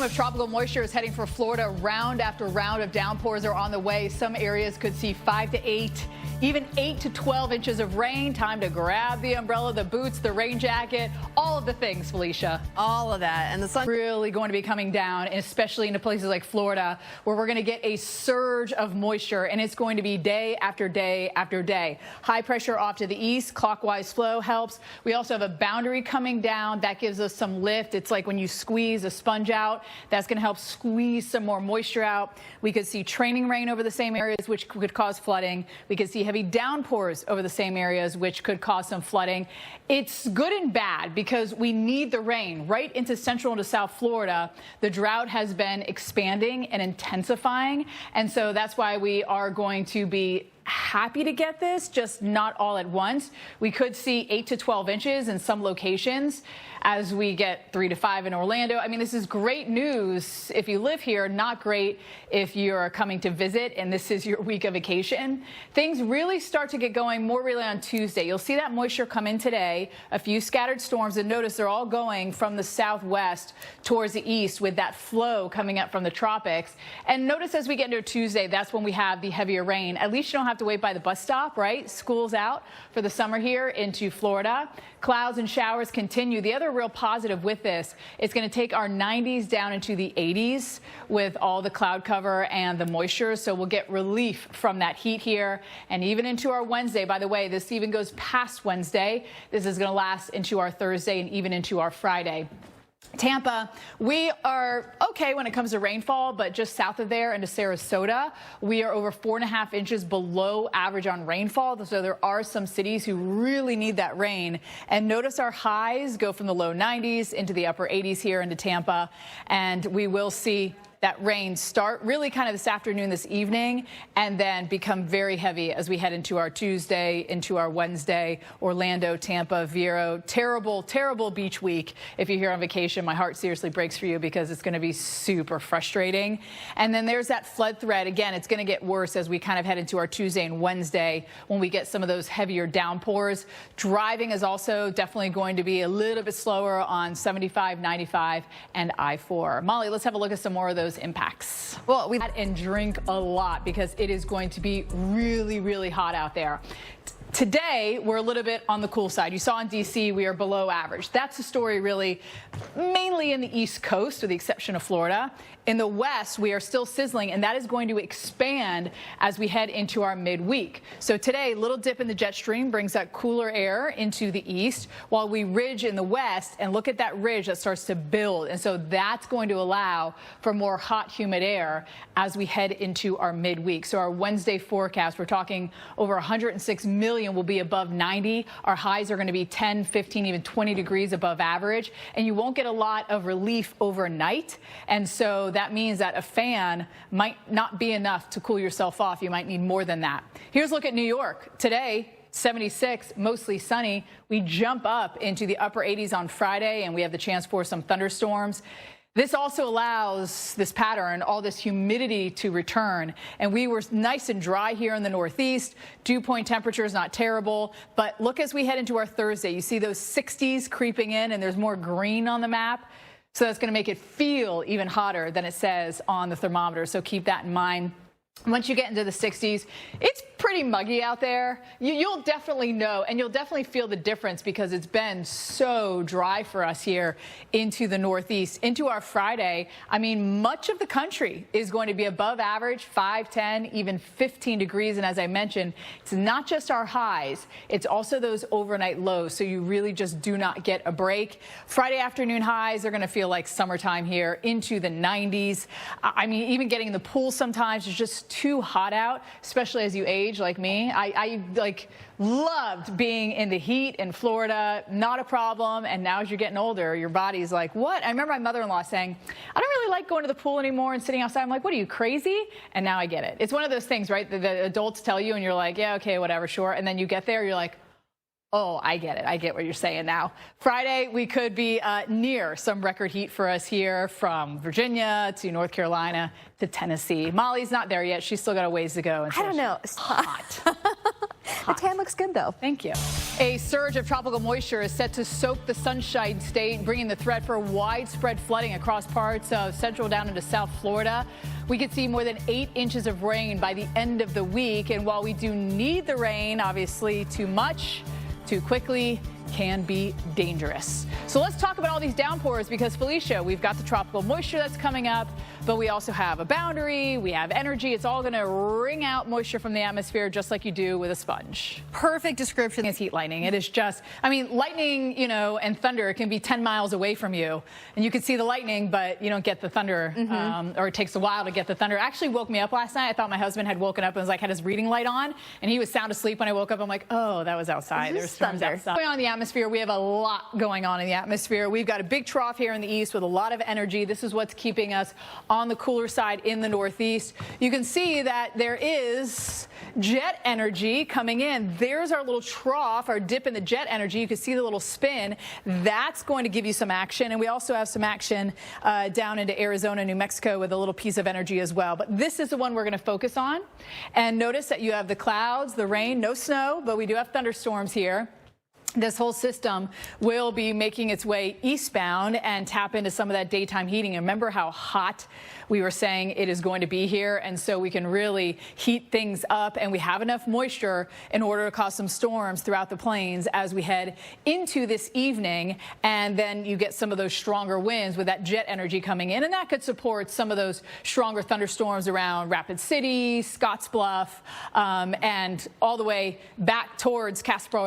system of tropical moisture is heading for Florida. Round after round of downpours are on the way. Some areas could see 5 to 8, even 8 to 12 inches of rain. Time to grab the umbrella, the boots, the rain jacket, all of the things, Felicia. All of that. And the sun really going to be coming down, especially into places like Florida, where we're going to get a surge of moisture, and it's going to be day after day after day. High pressure off to the east, clockwise flow helps. We also have a boundary coming down. That gives us some lift. It's like when you squeeze a sponge out. That's going to help squeeze some more moisture out. We could see training rain over the same areas, which could cause flooding. We could see heavy downpours over the same areas, which could cause some flooding. It's good and bad because we need the rain right into central and to South Florida. The drought has been expanding and intensifying, and so that's why we are going to be happy to get this, just not all at once. We could see 8 to 12 inches in some locations as we get 3 to 5 in Orlando. I mean, this is great news if you live here, not great if you're coming to visit and this is your week of vacation. Things really start to get going more really on Tuesday. You'll see that moisture come in today, a few scattered storms, and notice they're all going from the southwest towards the east with that flow coming up from the tropics. And notice as we get into Tuesday, that's when we have the heavier rain. At least you don't have to wait by the bus stop, right? School's out for the summer here into Florida. Clouds and showers continue. The other real positive with this, it's going to take our 90s down into the 80s with all the cloud cover and the moisture. So we'll get relief from that heat here and even into our Wednesday. By the way, this even goes past Wednesday. This is going to last into our Thursday and even into our Friday. Tampa, we are okay when it comes to rainfall, but just south of there into Sarasota, we are over 4.5 inches below average on rainfall. So there are some cities who really need that rain. And notice our highs go from the low 90s into the upper 80s here into Tampa. And we will see that rain start really kind of this afternoon, this evening, and then become very heavy as we head into our Tuesday, into our Wednesday. Orlando, Tampa, Vero, terrible, terrible beach week. If you're here on vacation, my heart seriously breaks for you because it's going to be super frustrating. And then there's that flood threat. Again, it's going to get worse as we kind of head into our Tuesday and Wednesday when we get some of those heavier downpours. Driving is also definitely going to be a little bit slower on 75, 95, and I-4. Molly, let's have a look at some more of those impacts. Well, we and drink a lot because it is going to be really, really hot out there. Today, we're a little bit on the cool side. You saw in D.C. we are below average. That's the story really mainly in the East Coast with the exception of Florida. In the West, we are still sizzling, and that is going to expand as we head into our midweek. So today, little dip in the jet stream brings that cooler air into the east while we ridge in the west, and look at that ridge that starts to build. And so that's going to allow for more hot, humid air as we head into our midweek. So our Wednesday forecast, we're talking over 106 million will be above 90. Our highs are going to be 10, 15, even 20 degrees above average, and you won't get a lot of relief overnight. And so that means that a fan might not be enough to cool yourself off. You might need more than that. Here's a look at New York. Today, 76, mostly sunny. We jump up into the upper 80s on Friday, and we have the chance for some thunderstorms. This also allows this pattern, all this humidity to return. And we were nice and dry here in the Northeast. Dew point temperatures not terrible. But look as we head into our Thursday, you see those 60s creeping in, and there's more green on the map. So that's going to make it feel even hotter than it says on the thermometer. So keep that in mind. Once you get into the 60s, it's pretty muggy out there. You'll definitely know, and you'll definitely feel the difference because it's been so dry for us here into the Northeast. Into our Friday, I mean, much of the country is going to be above average, 5, 10, even 15 degrees. And as I mentioned, it's not just our highs, it's also those overnight lows. So you really just do not get a break. Friday afternoon highs are going to feel like summertime here into the 90s. I mean, even getting in the pool sometimes is just too hot out, especially as you age like me. I loved being in the heat in Florida, not a problem. And now as you're getting older, your body's like, what? I remember my mother-in-law saying, I don't really like going to the pool anymore and sitting outside. I'm like, what are you, crazy? And now I get it. It's one of those things, right? The adults tell you and you're like, yeah, okay, whatever, sure. And then you get there, you're like, oh, I get it. I get what you're saying now. Friday, we could be near some record heat for us here from Virginia to North Carolina to Tennessee. Molly's not there yet. She's still got a ways to go. I don't know. It's hot. The tan looks good, though. Thank you. A surge of tropical moisture is set to soak the Sunshine State, bringing the threat for widespread flooding across parts of central down into South Florida. We could see more than 8 inches of rain by the end of the week. And while we do need the rain, obviously too much, too quickly can be dangerous. So let's talk about all these downpours because, Felicia, we've got the tropical moisture that's coming up, but we also have a boundary, we have energy. It's all going to wring out moisture from the atmosphere just like you do with a sponge. Perfect description. It's heat lightning. It is just, I mean, lightning, you know, and thunder can be 10 miles away from you, and you can see the lightning, but you don't get the thunder, or it takes a while to get the thunder. It actually woke me up last night. I thought my husband had woken up and was like, had his reading light on, and he was sound asleep when I woke up. I'm like, oh, that was outside. There's storms outside. Going on in the atmosphere, we have a lot going on in the atmosphere. We've got a big trough here in the east with a lot of energy. This is what's keeping us on the cooler side in the northeast. You can see that there is jet energy coming in. There's our little trough, our dip in the jet energy. You can see the little spin. That's going to give you some action. And we also have some action down into Arizona, New Mexico with a little piece of energy as well. But this is the one we're going to focus on. And notice that you have the clouds, the rain, no snow, but we do have thunderstorms here. This whole system will be making its way eastbound and tap into some of that daytime heating. And remember how hot we were saying it is going to be here, and so we can really heat things up, and we have enough moisture in order to cause some storms throughout the plains as we head into this evening. And then you get some of those stronger winds with that jet energy coming in, and that could support some of those stronger thunderstorms around Rapid City, Scottsbluff, and all the way back towards Casper,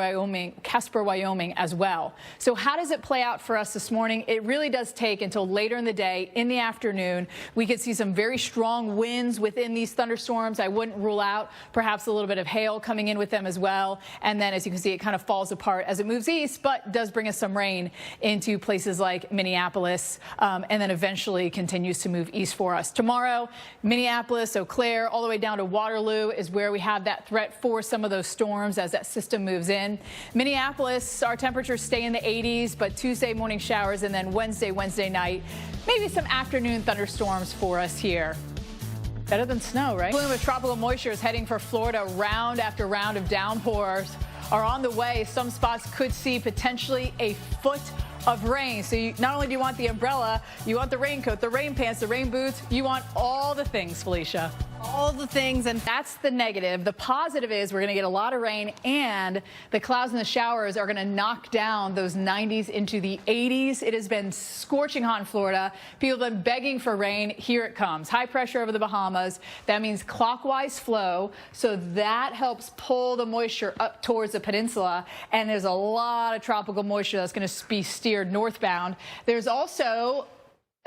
Wyoming as well. So how does it play out for us this morning? It really does take until later in the day, in the afternoon. We could see some very strong winds within these thunderstorms. I wouldn't rule out perhaps a little bit of hail coming in with them as well. And then, as you can see, it kind of falls apart as it moves east, but does bring us some rain into places like Minneapolis, and then eventually continues to move east for us. Tomorrow, Minneapolis, Eau Claire, all the way down to Waterloo is where we have that threat for some of those storms as that system moves in. Minneapolis, our temperatures stay in the 80s, but Tuesday morning showers, and then Wednesday night, maybe some afternoon thunderstorms for us here. Better than snow, right? Plume of tropical moisture is heading for Florida. Round after round of downpours are on the way. Some spots could see potentially a foot of rain. So not only do you want the umbrella, you want the raincoat, the rain pants, the rain boots. You want all the things, Felicia. All the things, and that's the negative. The positive is we're going to get a lot of rain, and the clouds and the showers are going to knock down those 90s into the 80s. It has been scorching hot in Florida. People have been begging for rain. Here it comes. High pressure over the Bahamas. That means clockwise flow, so that helps pull the moisture up towards the peninsula, and there's a lot of tropical moisture that's going to be steered northbound. There's also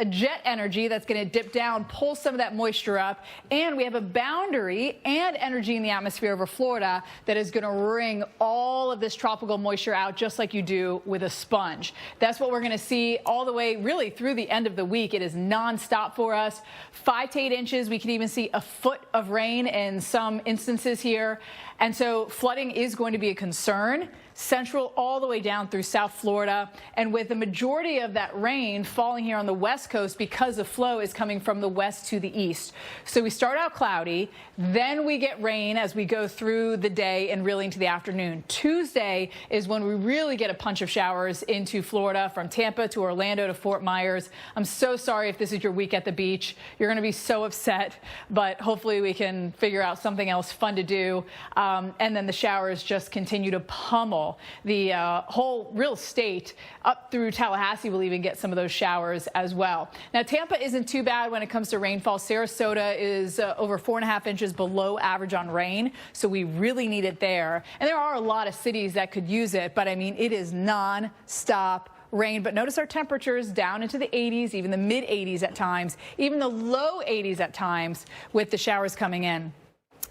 a jet energy that's going to dip down, pull some of that moisture up, and we have a boundary and energy in the atmosphere over Florida that is going to wring all of this tropical moisture out just like you do with a sponge. That's what we're going to see all the way really through the end of the week. It is nonstop for us. 5 to 8 inches. We could even see a foot of rain in some instances here. And so flooding is going to be a concern. Central all the way down through South Florida, and with the majority of that rain falling here on the west coast because the flow is coming from the west to the east. So we start out cloudy, then we get rain as we go through the day and really into the afternoon. Tuesday is when we really get a punch of showers into Florida from Tampa to Orlando to Fort Myers. I'm so sorry if this is your week at the beach. You're going to be so upset, but hopefully we can figure out something else fun to do. And then the showers just continue to pummel the whole real state. Up through Tallahassee will even get some of those showers as well. Now, Tampa isn't too bad when it comes to rainfall. Sarasota is over 4.5 inches below average on rain, so we really need it there. And there are a lot of cities that could use it, but I mean, it is non-stop rain. But notice our temperatures down into the 80s, even the mid 80s at times, even the low 80s at times with the showers coming in.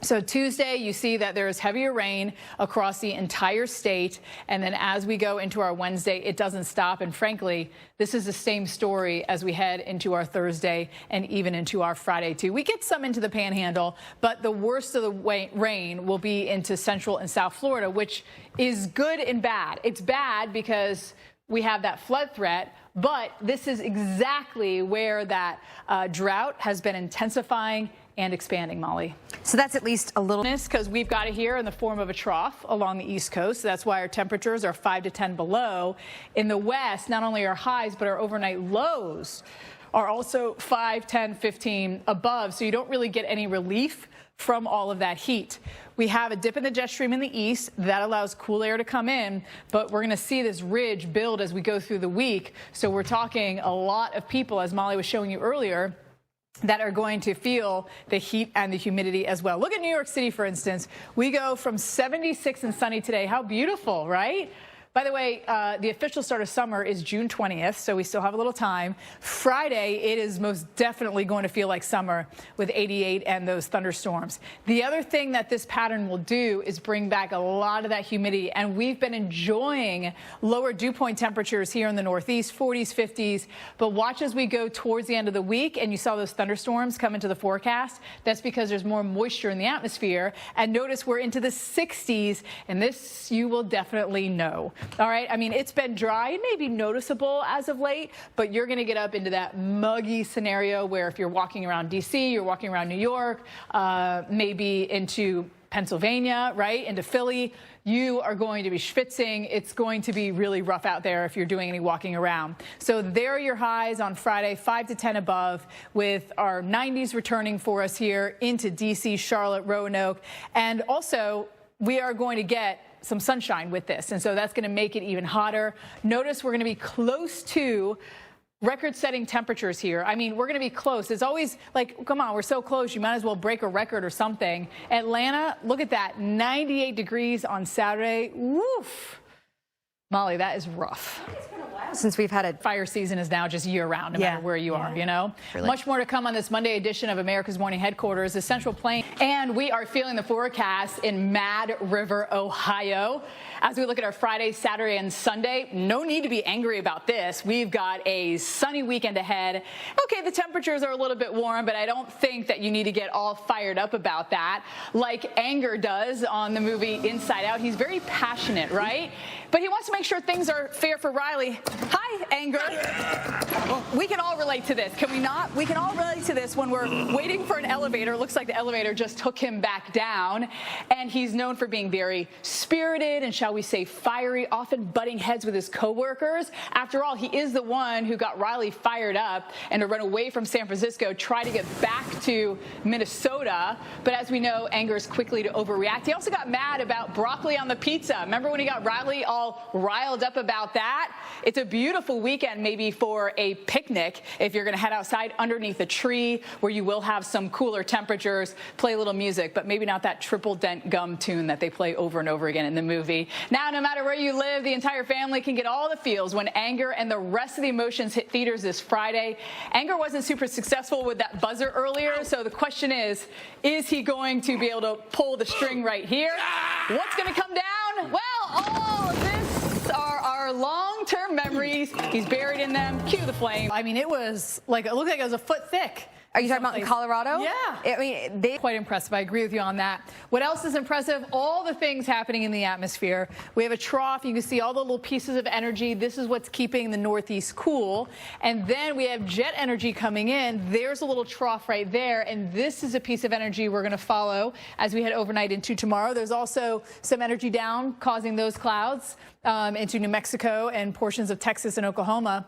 So Tuesday, you see that there is heavier rain across the entire state. And then as we go into our Wednesday, it doesn't stop. And frankly, this is the same story as we head into our Thursday and even into our Friday, too. We get some into the Panhandle, but the worst of the rain will be into Central and South Florida, which is good and bad. It's bad because we have that flood threat, but this is exactly where that drought has been intensifying and expanding, Molly. So that's at least a little. Because we've got it here in the form of a trough along the East Coast. So that's why our temperatures are 5 to 10 below. In the West, not only our highs, but our overnight lows are also 5, 10, 15 above. So you don't really get any relief from all of that heat. We have a dip in the jet stream in the east that allows cool air to come in, but we're going to see this ridge build as we go through the week. So we're talking a lot of people, as Molly was showing you earlier, that are going to feel the heat and the humidity as well. Look at New York City, for instance. We go from 76 and sunny today. How beautiful, right? By the way, the official start of summer is June 20th, so we still have a little time. Friday, it is most definitely going to feel like summer with 88 and those thunderstorms. The other thing that this pattern will do is bring back a lot of that humidity, and we've been enjoying lower dew point temperatures here in the Northeast, 40s, 50s. But watch as we go towards the end of the week, and you saw those thunderstorms come into the forecast. That's because there's more moisture in the atmosphere. And notice we're into the 60s, and this you will definitely know. All right, I mean, it's been dry. It may be noticeable as of late, but you're going to get up into that muggy scenario where if you're walking around D.C., you're walking around New York, maybe into Pennsylvania, right, into Philly, you are going to be schwitzing. It's going to be really rough out there if you're doing any walking around. So there are your highs on Friday, 5 to 10 above, with our 90s returning for us here into D.C., Charlotte, Roanoke, and also we are going to get some sunshine with this, and so that's going to make it even hotter. Notice we're going to be close to record-setting temperatures here. I mean, we're going to be close. It's always like, come on, we're so close, you might as well break a record or something. Atlanta, look at that, 98 degrees on Saturday. Woof. Molly, that is rough. It's been a while since we've had a fire season is now just year-round, no matter where you are, you know? Really. Much more to come on this Monday edition of America's Morning Headquarters, the Central Plain. And we are feeling the forecast in Mad River, Ohio. As we look at our Friday, Saturday, and Sunday, no need to be angry about this. We've got a sunny weekend ahead. Okay, the temperatures are a little bit warm, but I don't think that you need to get all fired up about that, like Anger does on the movie Inside Out. He's very passionate, right? But he wants to make sure things are fair for Riley. Hi, Anger. We can all relate to this, can we not? We can all relate to this when we're waiting for an elevator. Looks like the elevator just took him back down. And he's known for being very spirited and, shall we say, fiery, often butting heads with his coworkers. After all, he is the one who got Riley fired up and to run away from San Francisco, try to get back to Minnesota. But as we know, Anger is quickly to overreact. He also got mad about broccoli on the pizza. Remember when he got Riley all riled up about that? It's a beautiful weekend maybe for a picnic if you're going to head outside underneath a tree where you will have some cooler temperatures, play a little music, but maybe not that triple dent gum tune that they play over and over again in the movie. Now, no matter where you live, the entire family can get all the feels when Anger and the rest of the emotions hit theaters this Friday. Anger wasn't super successful with that buzzer earlier, so the question is he going to be able to pull the string right here? What's going to come down? Well, all of this are our long-term memories. He's buried in them. Cue the flame. I mean, it was like, it looked like it was a foot thick. Are you talking about in Colorado? Yeah. I mean, they Quite impressive. I agree with you on that. What else is impressive? All the things happening in the atmosphere. We have a trough. You can see all the little pieces of energy. This is what's keeping the Northeast cool. And then we have jet energy coming in. There's a little trough right there. And this is a piece of energy we're going to follow as we head overnight into tomorrow. There's also some energy down causing those clouds into New Mexico and portions of Texas and Oklahoma.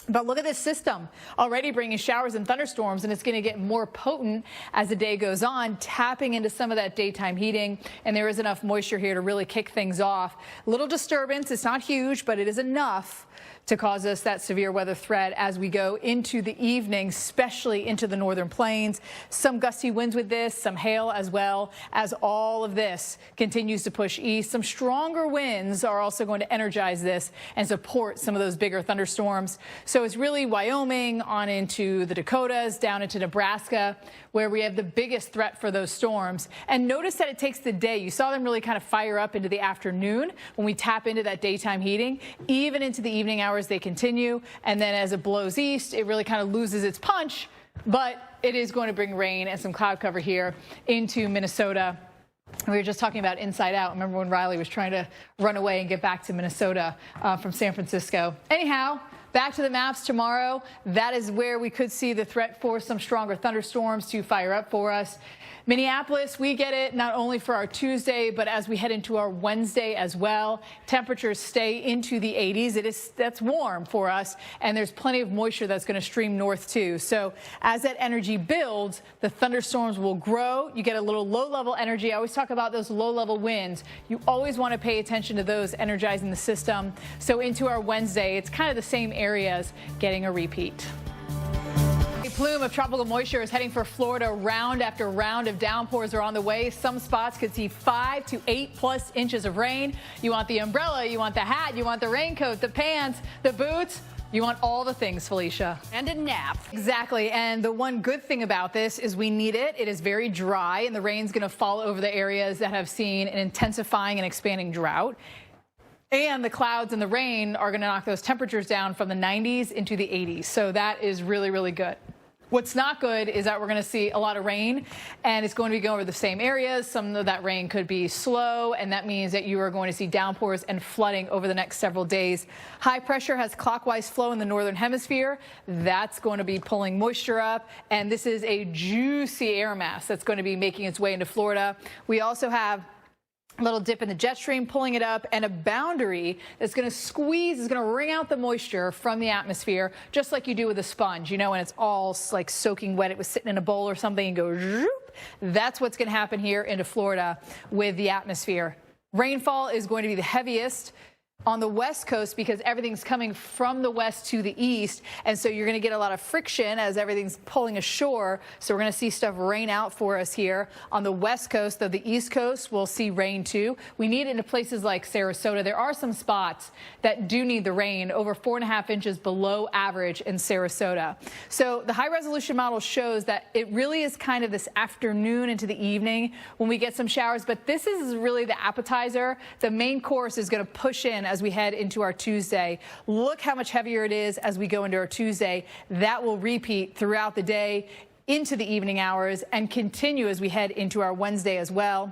But look at this system already bringing showers and thunderstorms, and it's going to get more potent as the day goes on, tapping into some of that daytime heating. And there is enough moisture here to really kick things off. Little disturbance. It's not huge, but it is enough to cause us that severe weather threat as we go into the evening, especially into the northern plains. Some gusty winds with this, some hail as well, as all of this continues to push east. Some stronger winds are also going to energize this and support some of those bigger thunderstorms. So it's really Wyoming on into the Dakotas, down into Nebraska, where we have the biggest threat for those storms. And notice that it takes the day. You saw them really kind of fire up into the afternoon when we tap into that daytime heating. Even into the evening hours, they continue. And then as it blows east, it really kind of loses its punch. But it is going to bring rain and some cloud cover here into Minnesota. We were just talking about Inside Out. Remember when Riley was trying to run away and get back to Minnesota from San Francisco? Anyhow, Back to the maps tomorrow. That is where we could see the threat for some stronger thunderstorms to fire up for us. Minneapolis, we get it not only for our Tuesday, but as we head into our Wednesday as well. Temperatures stay into the 80s. That's warm for us, and there's plenty of moisture that's going to stream north too. So as that energy builds, the thunderstorms will grow. You get a little low-level energy. I always talk about those low-level winds. You always want to pay attention to those energizing the system. So into our Wednesday, it's kind of the same areas getting a repeat. A plume of tropical moisture is heading for Florida. Round after round of downpours are on the way. Some spots could see 5 to 8+ inches of rain. You want the umbrella, you want the hat, you want the raincoat, the pants, the boots. You want all the things, Felicia. And a nap. Exactly. And the one good thing about this is we need it. It is very dry, and the rain's going to fall over the areas that have seen an intensifying and expanding drought. And the clouds and the rain are going to knock those temperatures down from the 90s into the 80s. So that is really, really good. What's not good is that we're going to see a lot of rain, and it's going to be going over the same areas. Some of that rain could be slow, and that means that you are going to see downpours and flooding over the next several days. High pressure has clockwise flow in the northern hemisphere. That's going to be pulling moisture up, and this is a juicy air mass that's going to be making its way into Florida. We also have a little dip in the jet stream pulling it up, and a boundary that's going to squeeze, is going to wring out the moisture from the atmosphere, just like you do with a sponge. You know, when it's all like soaking wet, it was sitting in a bowl or something and go zoop. That's what's going to happen here into Florida with the atmosphere. Rainfall is going to be the heaviest on the west coast because everything's coming from the west to the east, and so you're going to get a lot of friction as everything's pulling ashore. So we're going to see stuff rain out for us here on the west coast. Though the east coast will see rain too. We need it into places like Sarasota. There are some spots that do need the rain, over 4.5 inches below average in Sarasota. So the high resolution model shows that it really is kind of this afternoon into the evening when we get some showers, but this is really the appetizer. The main course is going to push in as we head into our Tuesday. Look how much heavier it is as we go into our Tuesday. That will repeat throughout the day into the evening hours and continue as we head into our Wednesday as well.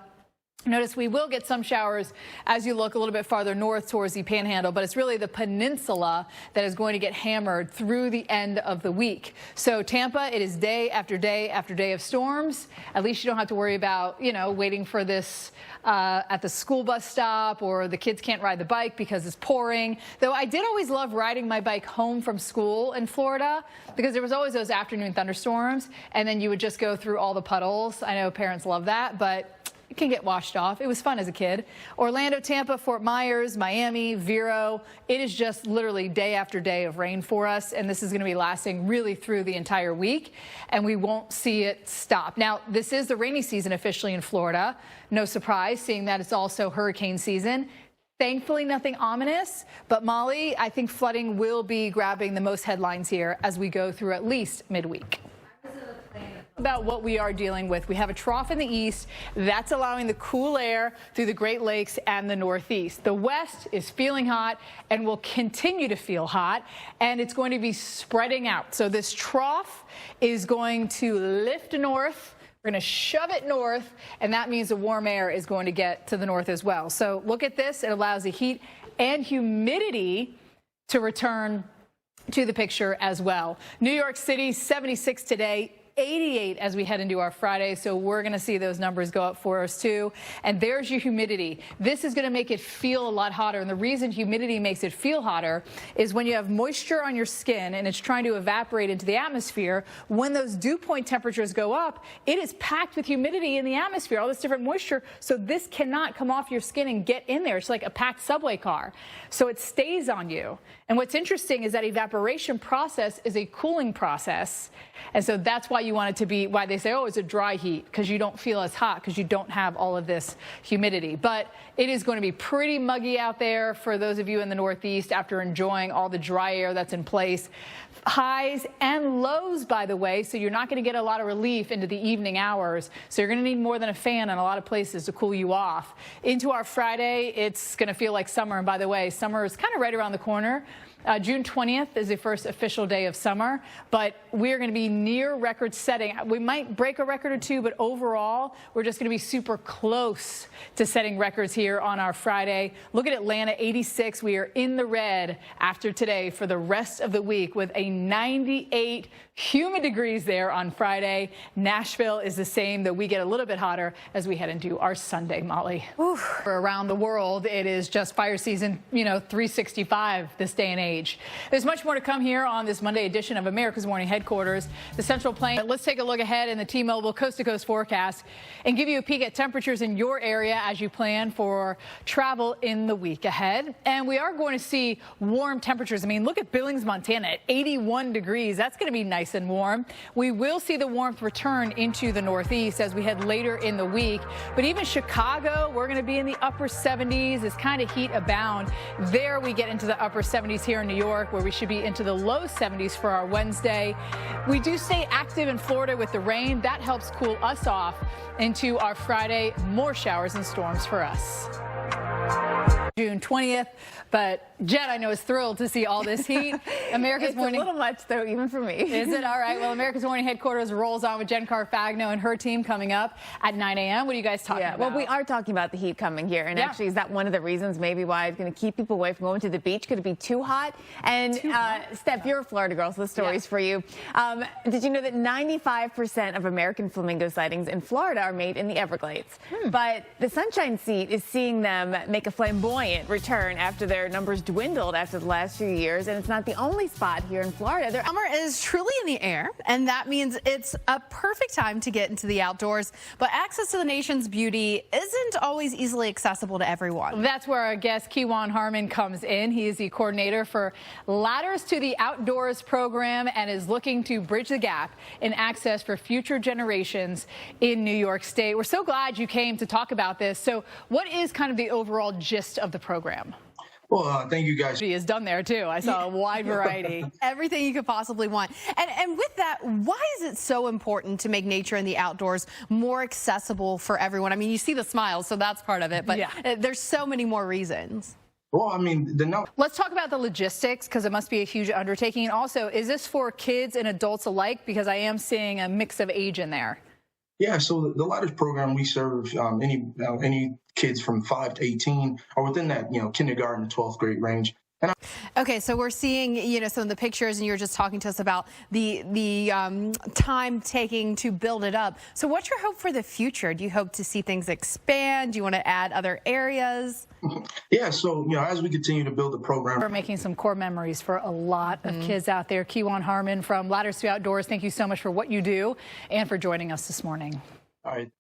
Notice we will get some showers as you look a little bit farther north towards the Panhandle, but it's really the peninsula that is going to get hammered through the end of the week. So Tampa, it is day after day after day of storms. At least you don't have to worry about, you know, waiting for this at the school bus stop, or the kids can't ride the bike because it's pouring. Though I did always love riding my bike home from school in Florida because there was always those afternoon thunderstorms, and then you would just go through all the puddles. I know parents love that, but it can get washed off. It was fun as a kid. Orlando, Tampa, Fort Myers, Miami, Vero. It is just literally day after day of rain for us, and this is going to be lasting really through the entire week, and we won't see it stop. Now, this is the rainy season officially in Florida. No surprise, seeing that it's also hurricane season. Thankfully, nothing ominous, but Molly, I think flooding will be grabbing the most headlines here as we go through at least midweek. About what we are dealing with. We have a trough in the east that's allowing the cool air through the Great Lakes and the Northeast. The west is feeling hot and will continue to feel hot, and it's going to be spreading out. So this trough is going to lift north. We're going to shove it north, and that means the warm air is going to get to the north as well. So look at this. It allows the heat and humidity to return to the picture as well. New York City, 76 today. 88 as we head into our Friday, so we're going to see those numbers go up for us too. And there's your humidity. This is going to make it feel a lot hotter, and the reason humidity makes it feel hotter is when you have moisture on your skin and it's trying to evaporate into the atmosphere. When those dew point temperatures go up, it is packed with humidity in the atmosphere, all this different moisture, so this cannot come off your skin and get in there. It's like a packed subway car, so it stays on you. And what's interesting is that evaporation process is a cooling process, and so that's why you want it to be, why they say, oh, it's a dry heat, because you don't feel as hot because you don't have all of this humidity. But it is going to be pretty muggy out there for those of you in the Northeast after enjoying all the dry air that's in place. Highs and lows, by the way, so you're not going to get a lot of relief into the evening hours. So you're going to need more than a fan in a lot of places to cool you off. Into our Friday, it's going to feel like summer. And by the way, summer is kind of right around the corner. June 20th is the first official day of summer, but we're going to be near record setting. We might break a record or two, but overall, we're just going to be super close to setting records here on our Friday. Look at Atlanta, 86. We are in the red after today for the rest of the week with a 98 humid degrees there on Friday. Nashville is the same, though we get a little bit hotter as we head into our Sunday, Molly. Oof. Around the world, it is just fire season, 365 this day and age. There's much more to come here on this Monday edition of America's Morning Headquarters, the Central Plain. Let's take a look ahead in the T-Mobile coast-to-coast forecast and give you a peek at temperatures in your area as you plan for travel in the week ahead. And we are going to see warm temperatures. I mean, look at Billings, Montana at 81 degrees. That's going to be nice and warm. We will see the warmth return into the Northeast as we head later in the week. But even Chicago, we're going to be in the upper 70s. It's kind of heat abound. There we get into the upper 70s here in New York, where we should be into the low 70s for our Wednesday. We do stay active in Florida with the rain. That helps cool us off into our Friday. More showers and storms for us. June 20th, but Jen, I know, is thrilled to see all this heat. America's Morning. It's a little much, though, even for me. Is it? All right. Well, America's Morning Headquarters rolls on with Jen Carfagno and her team coming up at 9 a.m. What are you guys talking about? Well, we are talking about the heat coming here, and actually, is that one of the reasons maybe why it's going to keep people away from going to the beach? Could it be too hot? And Steph, you're a Florida girl, so the story's for you. Did you know that 95% of American flamingo sightings in Florida are made in the Everglades? But the Sunshine Seat is seeing them make a flamboyant return after their numbers dwindled after the last few years, and it's not the only spot here in Florida. Summer is truly in the air, and that means it's a perfect time to get into the outdoors, but access to the nation's beauty isn't always easily accessible to everyone. That's where our guest Kiwan Harmon comes in. He is the coordinator for Ladders to the Outdoors program and is looking to bridge the gap in access for future generations in New York State. We're so glad you came to talk about this. So what is kind of the overall gist of the program? Well, thank you guys. She is done there too. I saw a wide variety. Everything you could possibly want. And with that, why is it so important to make nature and the outdoors more accessible for everyone? I mean, you see the smiles, so that's part of it, but there's so many more reasons. Well, I mean, let's talk about the logistics, because it must be a huge undertaking. And also, is this for kids and adults alike? Because I am seeing a mix of age in there. Yeah, so the Ladders program, we serve any kids from 5 to 18 or within that, kindergarten to 12th grade range. Okay, so we're seeing, some of the pictures, and you were just talking to us about the time taking to build it up. So what's your hope for the future? Do you hope to see things expand? Do you want to add other areas? Yeah, so, as we continue to build the program. We're making some core memories for a lot of kids out there. Kiwan Harmon from Ladders to Outdoors, thank you so much for what you do and for joining us this morning. All right.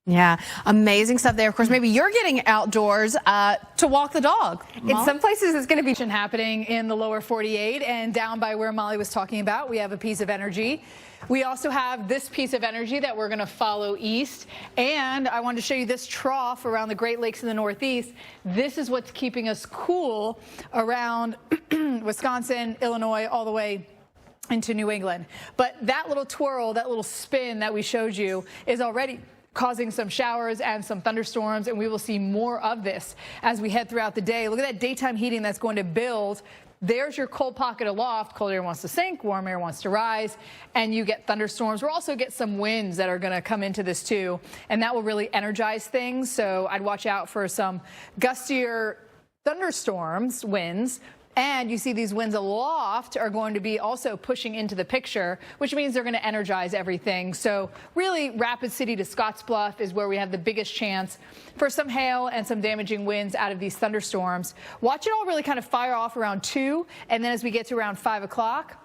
Yeah, amazing stuff there. Of course, maybe you're getting outdoors to walk the dog. In some places, it's going to be happening in the lower 48 and down by where Molly was talking about. We have a piece of energy. We also have this piece of energy that we're going to follow east. And I wanted to show you this trough around the Great Lakes in the Northeast. This is what's keeping us cool around Wisconsin, Illinois, all the way into New England. But that little twirl, that little spin that we showed you is already causing some showers and some thunderstorms, and we will see more of this as we head throughout the day. Look at that daytime heating that's going to build. There's your cold pocket aloft. Cold air wants to sink, warm air wants to rise, and you get thunderstorms. We'll also get some winds that are going to come into this too, and that will really energize things. So I'd watch out for some gustier thunderstorms, winds. And you see these winds aloft are going to be also pushing into the picture, which means they're going to energize everything. So really, Rapid City to Scottsbluff is where we have the biggest chance for some hail and some damaging winds out of these thunderstorms. Watch it all really kind of fire off around 2, and then as we get to around 5 o'clock,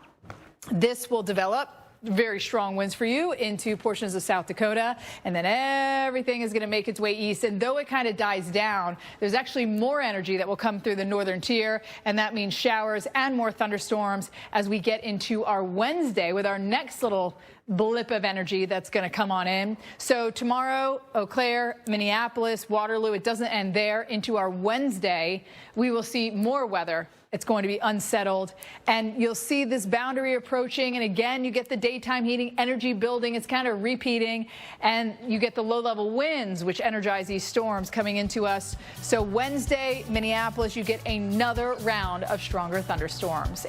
this will develop. Very strong winds for you into portions of South Dakota, and then everything is going to make its way east. And though it kind of dies down, there's actually more energy that will come through the northern tier, and that means showers and more thunderstorms as we get into our Wednesday with our next little blip of energy that's going to come on in. So tomorrow, Eau Claire, Minneapolis, Waterloo, it doesn't end there. Into our Wednesday, we will see more weather. It's going to be unsettled, and you'll see this boundary approaching. And again, you get the daytime heating, energy building. It's kind of repeating, and you get the low-level winds, which energize these storms coming into us. So Wednesday, Minneapolis, you get another round of stronger thunderstorms.